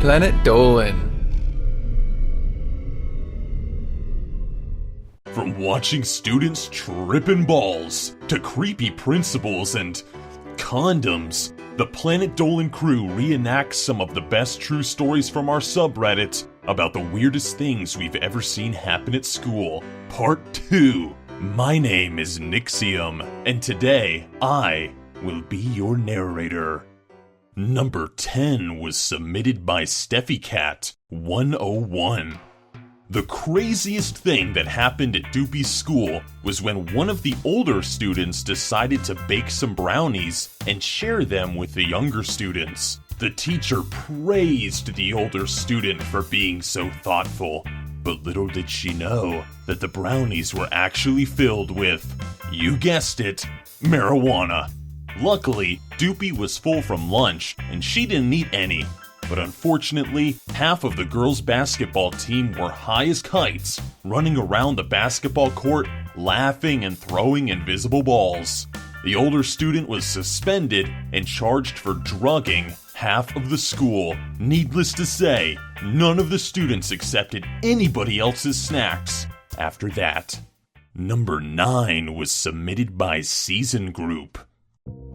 Planet Dolan. From watching students tripping balls to creepy principals and condoms, the Planet Dolan crew reenacts some of the best true stories from our subreddit about the weirdest things we've ever seen happen at school. Part 2. My name is Nixxiom, and today I will be your narrator. Number 10 was submitted by Stefy Cat 101. The craziest thing that happened at Doopie's school was when one of the older students decided to bake some brownies and share them with the younger students. The teacher praised the older student for being so thoughtful, but little did she know that the brownies were actually filled with, you guessed it, marijuana. Luckily, Doopie was full from lunch and she didn't eat any. But unfortunately, half of the girls' basketball team were high as kites, running around the basketball court, laughing and throwing invisible balls. The older student was suspended and charged for drugging half of the school. Needless to say, none of the students accepted anybody else's snacks after that. Number 9 was submitted by SeasonGroup.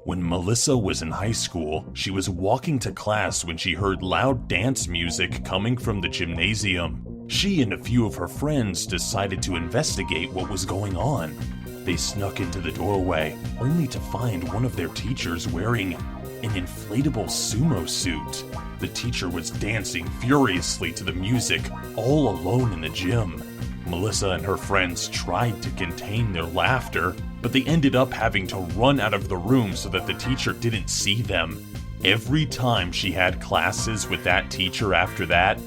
When Melissa was in high school, she was walking to class when she heard loud dance music coming from the gymnasium. She and a few of her friends decided to investigate what was going on. They snuck into the doorway, only to find one of their teachers wearing an inflatable sumo suit. The teacher was dancing furiously to the music, all alone in the gym. Melissa and her friends tried to contain their laughter, but they ended up having to run out of the room so that the teacher didn't see them. Every time she had classes with that teacher after that,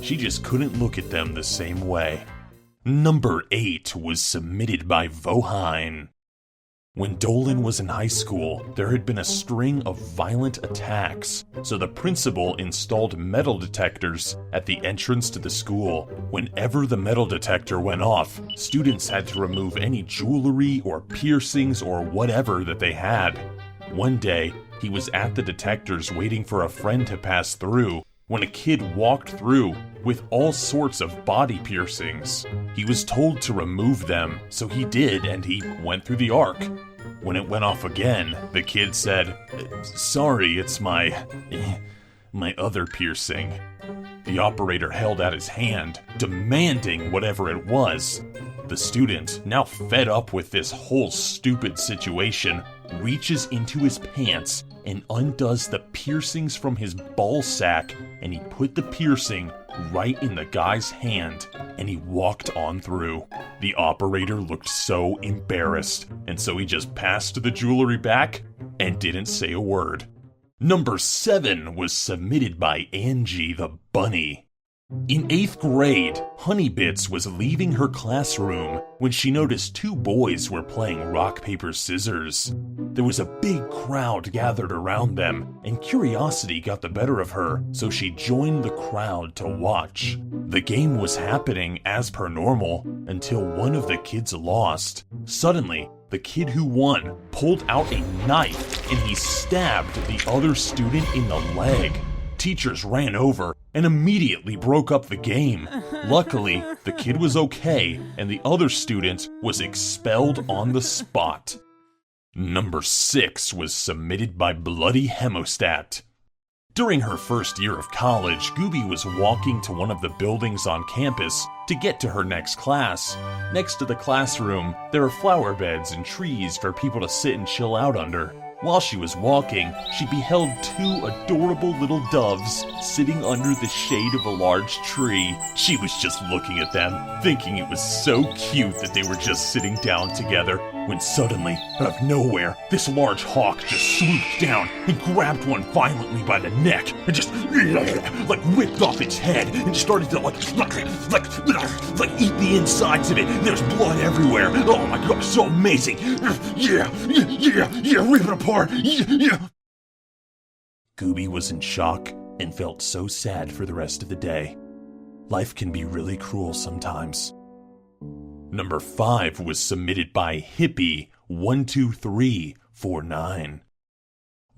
she just couldn't look at them the same way. Number 8 was submitted by Vohine. When Dolan was in high school, there had been a string of violent attacks, so the principal installed metal detectors at the entrance to the school. Whenever the metal detector went off, students had to remove any jewelry or piercings or whatever that they had. One day, he was at the detectors waiting for a friend to pass through when a kid walked through with all sorts of body piercings. He was told to remove them, so he did, and he went through the arc. When it went off again, the kid said, "Sorry, it's my other piercing." The operator held out his hand, demanding whatever it was. The student, now fed up with this whole stupid situation, reaches into his pants and undoes the piercings from his ball sack, and he put the piercing right in the guy's hand, and he walked on through. The operator looked so embarrassed, and so he just passed the jewelry back and didn't say a word. Number 7 was submitted by Angie-the-bunny. In 8th grade, Honeybits was leaving her classroom when she noticed 2 boys were playing rock, paper, scissors. There was a big crowd gathered around them, and curiosity got the better of her, so she joined the crowd to watch. The game was happening as per normal until one of the kids lost. Suddenly, the kid who won pulled out a knife and he stabbed the other student in the leg. Teachers ran over and immediately broke up the game. Luckily, the kid was okay and the other student was expelled on the spot. Number 6 was submitted by Bloody Hemostat. During her first year of college, Gooby was walking to one of the buildings on campus to get to her next class. Next to the classroom, there are flower beds and trees for people to sit and chill out under. While she was walking, she beheld 2 adorable little doves sitting under the shade of a large tree. She was just looking at them, thinking it was so cute that they were just sitting down together, when suddenly, out of nowhere, this large hawk just swooped down and grabbed one violently by the neck and just like whipped off its head and started to like eat the insides of it. There's blood everywhere. Oh my god, so amazing. Yeah, rip it apart. Yeah. Gooby was in shock and felt so sad for the rest of the day. Life can be really cruel sometimes. Number 5 was submitted by Hipie 12349.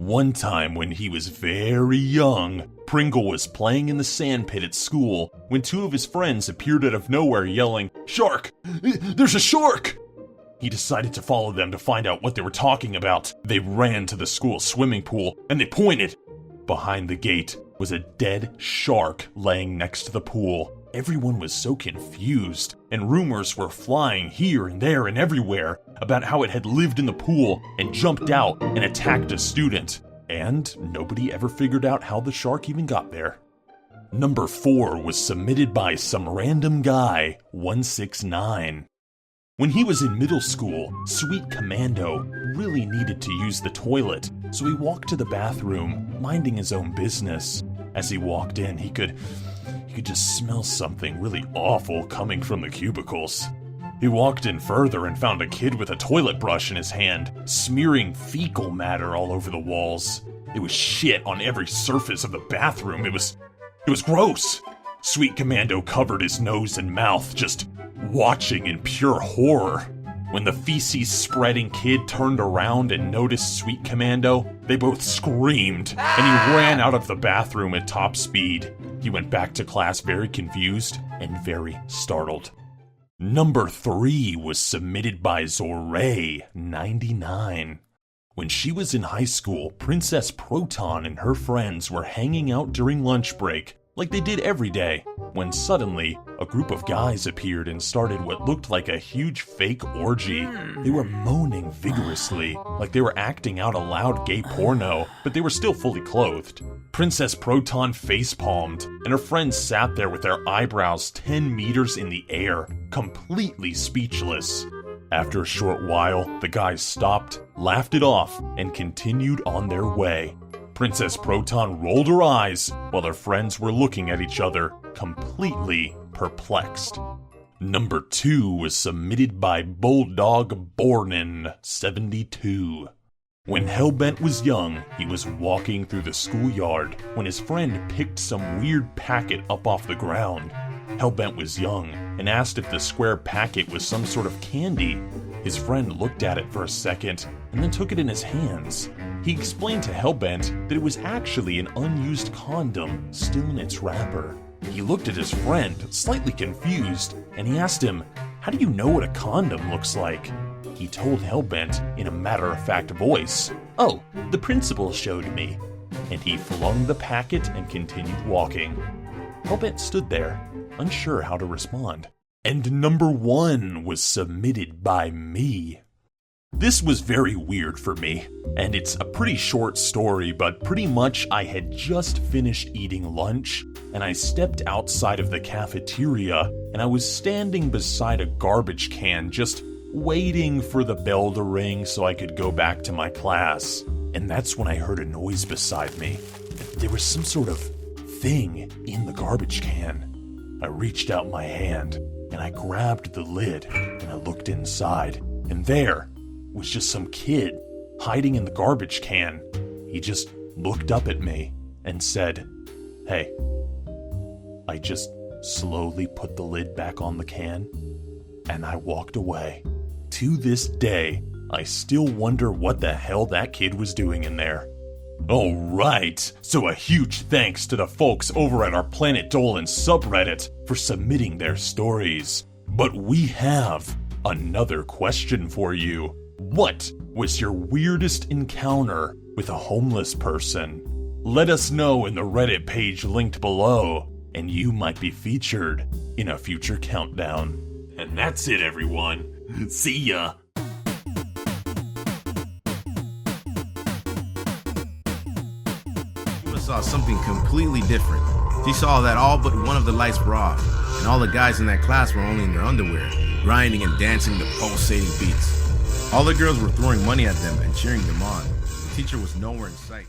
One time when he was very young, Pringle was playing in the sand pit at school when two of his friends appeared out of nowhere yelling, "Shark! There's a shark!" He decided to follow them to find out what they were talking about. They ran to the school swimming pool and they pointed. Behind the gate was a dead shark laying next to the pool. Everyone was so confused, and rumors were flying here and there and everywhere about how it had lived in the pool and jumped out and attacked a student. And nobody ever figured out how the shark even got there. Number 4 was submitted by some random guy, 169. When he was in middle school, Sweet Commando really needed to use the toilet, so he walked to the bathroom, minding his own business. As he walked in, he could just smell something really awful coming from the cubicles. He walked in further and found a kid with a toilet brush in his hand, smearing fecal matter all over the walls. It was shit on every surface of the bathroom. It was gross. Sweet Commando covered his nose and mouth, just watching in pure horror. When the feces-spreading kid turned around and noticed Sweet Commando, they both screamed, and he ran out of the bathroom at top speed. He went back to class very confused and very startled. Number 3 was submitted by Zoray, 99. When she was in high school, Princess Proton and her friends were hanging out during lunch break, like they did every day, when suddenly a group of guys appeared and started what looked like a huge fake orgy. They were moaning vigorously, like they were acting out a loud gay porno, but they were still fully clothed. Princess Proton facepalmed, and her friends sat there with their eyebrows 10 meters in the air, completely speechless. After a short while, the guys stopped, laughed it off, and continued on their way. Princess Proton rolled her eyes while their friends were looking at each other, completely perplexed. Number 2 was submitted by Bulldog Bornin, 72. When Hellbent was young, he was walking through the schoolyard when his friend picked some weird packet up off the ground. Hellbent was young and asked if the square packet was some sort of candy. His friend looked at it for a second and then took it in his hands. He explained to Hellbent that it was actually an unused condom still in its wrapper. He looked at his friend, slightly confused, and he asked him, "How do you know what a condom looks like?" He told Hellbent in a matter-of-fact voice, "Oh, the principal showed me." And he flung the packet and continued walking. Hellbent stood there, unsure how to respond. And number 1 was submitted by me. This was very weird for me, and it's a pretty short story, but pretty much I had just finished eating lunch, and I stepped outside of the cafeteria, and I was standing beside a garbage can just waiting for the bell to ring so I could go back to my class. And that's when I heard a noise beside me. There was some sort of thing in the garbage can. I reached out my hand, and I grabbed the lid, and I looked inside, and there was just some kid hiding in the garbage can. He just looked up at me and said, "Hey." I just slowly put the lid back on the can, and I walked away. To this day, I still wonder what the hell that kid was doing in there. Alright, so a huge thanks to the folks over at our Planet Dolan subreddit for submitting their stories. But we have another question for you. What was your weirdest encounter with a homeless person? Let us know in the Reddit page linked below, and you might be featured in a future countdown. And that's it, everyone. See ya! Saw something completely different. She saw that all but one of the lights were off, and all the guys in that class were only in their underwear, grinding and dancing to pulsating beats. All the girls were throwing money at them and cheering them on. The teacher was nowhere in sight.